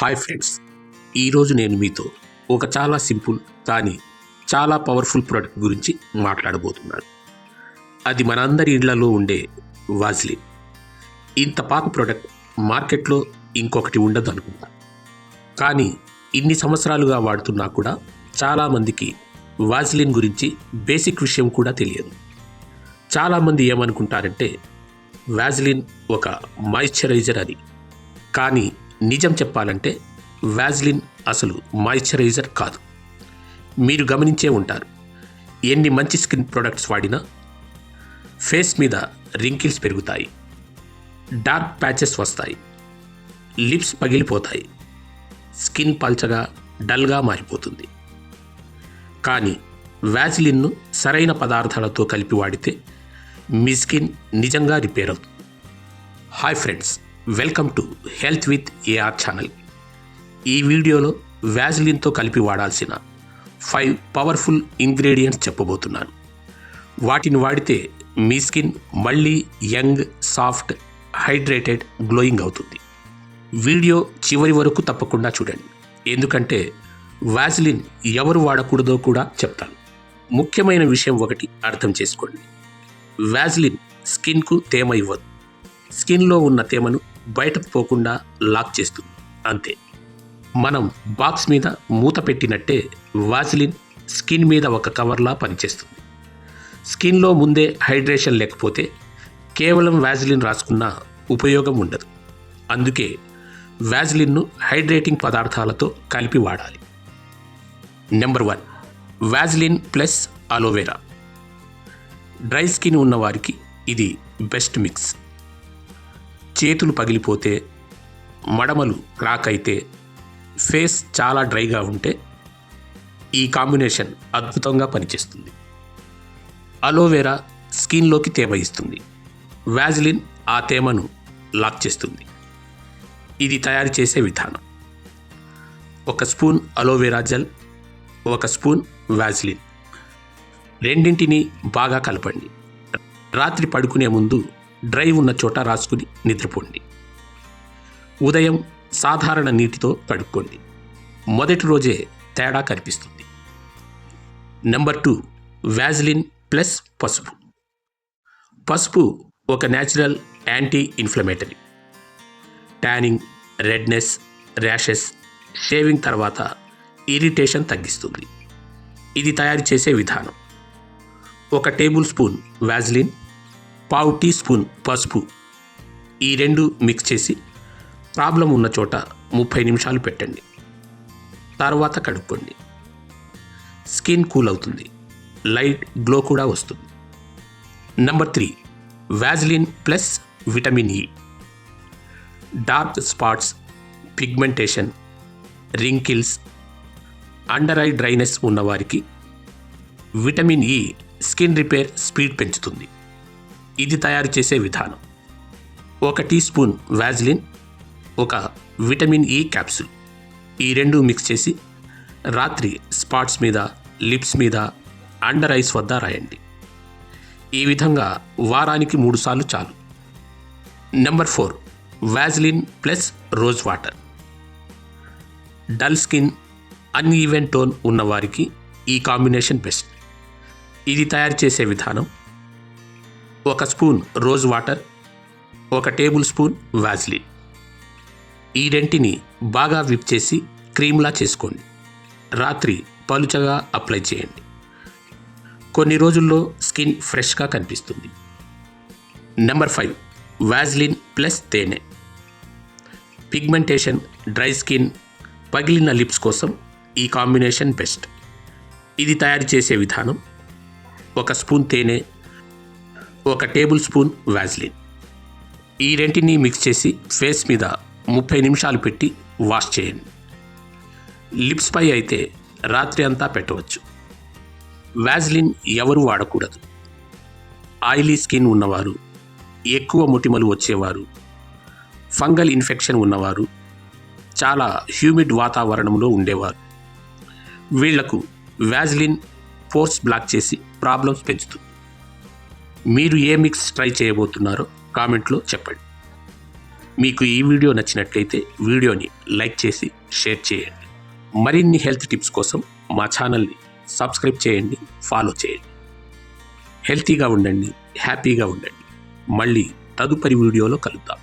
Hi friends, ఈరోజు నేను మీతో ఒక చాలా సింపుల్ కానీ చాలా పవర్ఫుల్ ప్రోడక్ట్ గురించి మాట్లాడబోతున్నాను. అది మనందరి ఇళ్లలో ఉండే వాజ్లిన్. ఇంత పాత ప్రోడక్ట్ మార్కెట్లో ఇంకొకటి ఉండదు అనుకుంటా. కానీ ఇన్ని సంవత్సరాలుగా వాడుతున్నా కూడా చాలామందికి వాజ్లిన్ గురించి బేసిక్ విషయం కూడా తెలియదు. చాలామంది ఏమనుకుంటారంటే వాజ్లిన్ ఒక మాయిశ్చరైజర్ అని. కానీ నిజం చెప్పాలంటే వాజ్లిన్ అసలు మాయిశ్చరైజర్ కాదు. మీరు గమనించే ఉంటారు, ఎన్ని మంచి స్కిన్ ప్రొడక్ట్స్ వాడినా ఫేస్ మీద రింకిల్స్ పెరుగుతాయి, డార్క్ ప్యాచెస్ వస్తాయి, లిప్స్ పగిలిపోతాయి, స్కిన్ పల్చగా డల్గా మారిపోతుంది. కానీ వాజ్లిన్ను సరైన పదార్థాలతో కలిపి వాడితే మీ స్కిన్ నిజంగా రిపేర్ అవుతుంది. Hi friends, welcome to health with AR channel. ఈ వీడియోలో వాజ్లిన్తో కలిపి వాడాల్సిన 5 పవర్ఫుల్ ఇంగ్రీడియంట్స్ చెప్పబోతున్నాను. వాటిని వాడితే మీ స్కిన్ మళ్ళీ యంగ్, సాఫ్ట్, హైడ్రేటెడ్, గ్లోయింగ్ అవుతుంది. వీడియో చివరి వరకు తప్పకుండా చూడండి, ఎందుకంటే వాజ్లిన్ ఎవరు వాడకూడదో కూడా చెప్తాను. ముఖ్యమైన విషయం ఒకటి అర్థం చేసుకోండి, వాజ్లిన్ స్కిన్కు తేమ ఇవ్వదు. స్కిన్లో ఉన్న తేమను బయటకు పోకుండా లాక్ చేస్తుంది, అంతే. మనం బాక్స్ మీద మూత పెట్టినట్టే వాజ్లిన్ స్కిన్ మీద ఒక కవర్లా పనిచేస్తుంది. స్కిన్లో ముందే హైడ్రేషన్ లేకపోతే కేవలం వాజ్లిన్ రాసుకున్న ఉపయోగం ఉండదు. అందుకే వాజ్లిన్ను హైడ్రేటింగ్ పదార్థాలతో కలిపి వాడాలి. Number 1, Vaseline plus aloe vera. Dry skin ఉన్నవారికి ఇది బెస్ట్ మిక్స్. చేతులు పగిలిపోతే, మడమలు క్రాక్ అయితే, ఫేస్ చాలా డ్రైగా ఉంటే ఈ కాంబినేషన్ అద్భుతంగా పనిచేస్తుంది. అలోవెరా స్కిన్లోకి తేమ ఇస్తుంది, వాజ్లిన్ ఆ తేమను లాక్ చేస్తుంది. ఇది తయారు చేసే విధానం: 1 spoon aloe vera gel, 1 spoon Vaseline. రెండింటిని బాగా కలపండి. రాత్రి పడుకునే ముందు డ్రై ఉన్న చోట రాసుకుని నిద్రపోండి. ఉదయం సాధారణ నీటితో కడుక్కోండి. మొదటి రోజే తేడా కనిపిస్తుంది. నెంబర్ 2, వాజ్లిన్ ప్లస్ పసుపు. పసుపు ఒక natural anti inflammatory. Tanning, redness, rashes, shaving తర్వాత ఇరిటేషన్ తగ్గిస్తుంది. ఇది తయారు చేసే విధానం: 1 table spoon Vaseline, 1/2 tea spoon పసుపు. ఈ రెండు మిక్స్ చేసి ప్రాబ్లం ఉన్న చోట 30 నిమిషాలు పెట్టండి. తర్వాత కడుక్కోండి. స్కిన్ కూల్ అవుతుంది, లైట్ గ్లో కూడా వస్తుంది. Number 3, Vaseline plus vitamin E. Dark spots, pigmentation, wrinkles, under eye dryness ఉన్నవారికి vitamin E skin repair speed పెంచుతుంది. ఇది తయారు చేసే విధానం: 1 teaspoon Vaseline, 1 vitamin E capsule. ఈ రెండు మిక్స్ చేసి రాత్రి స్పాట్స్ మీద, లిప్స్ మీద, అండర్ ఐస్ వద్ద రాయండి. ఈ విధంగా వారానికి 3 సార్లు చాలు. Number 4, Vaseline plus rose water. Dull skin, uneven tone ఉన్నవారికి ఈ కాంబినేషన్ బెస్ట్. ఇది తయారు చేసే విధానం: 1 spoon rose water, 1 table spoon Vaseline. ఈ రెంటిని బాగా విప్ చేసి క్రీమ్లా చేసుకోండి. రాత్రి పలుచగా అప్లై చేయండి. కొన్ని రోజుల్లో స్కిన్ ఫ్రెష్గా కనిపిస్తుంది. నెంబర్ 5, వాజ్లిన్ ప్లస్ తేనె. పిగ్మెంటేషన్, డ్రై స్కిన్, పగిలిన లిప్స్ కోసం ఈ కాంబినేషన్ బెస్ట్. ఇది తయారు చేసే విధానం: 1 స్పూన్ తేనె, 1 టేబుల్ స్పూన్ వాజ్లిన్. ఈ రెంటిని మిక్స్ చేసి ఫేస్ మీద 30 నిమిషాలు పెట్టి వాష్ చేయండి. లిప్స్ పై అయితే రాత్రి అంతా పెట్టవచ్చు. వాజ్లిన్ ఎవరు వాడకూడదు: ఆయిలీ స్కిన్ ఉన్నవారు, ఎక్కువ మొటిమలు వచ్చేవారు, ఫంగల్ ఇన్ఫెక్షన్ ఉన్నవారు, చాలా హ్యూమిడ్ వాతావరణంలో ఉండేవారు. వీళ్లకు వాజ్లిన్ పోర్స్ బ్లాక్ చేసి ప్రాబ్లమ్స్ పెంచుతుంది. మీరు ఏ మిక్స్ ట్రై చేయబోతున్నారో కామెంట్లో చెప్పండి. మీకు ఈ వీడియో నచ్చినట్లయితే వీడియోని లైక్ చేసి షేర్ చేయండి. మరిన్ని హెల్త్ టిప్స్ కోసం మా ఛానల్ని సబ్స్క్రైబ్ చేయండి, ఫాలో చేయండి. హెల్తీగా ఉండండి, హ్యాపీగా ఉండండి. మళ్ళీ తదుపరి వీడియోలో కలుద్దాం.